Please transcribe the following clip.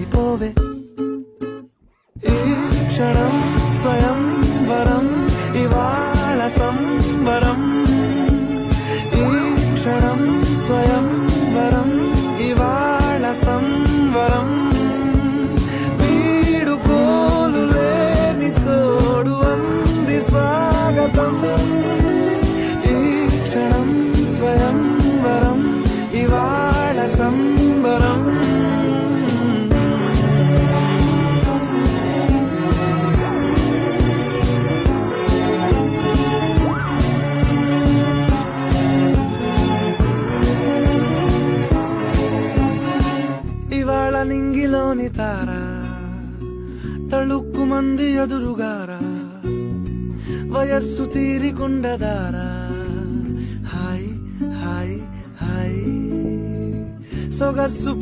జారిపోవే ఈ క్షణం స్వయం వరం ఇవాళ సంబరం ఈ క్షణం స్వయం వరం ఇవాళ సంవరం వీడుకోలు లేని తోడు అంది స్వాగతం ఈ క్షణం స్వయం వరం ఇవాళ సంబరం ఇవాళ నింగిలోని తార తళుక్కు మంది ఎదురుగారా వయస్సు తీరికుండదారా హాయ్ హాయ్ హాయ్ సొగస్సు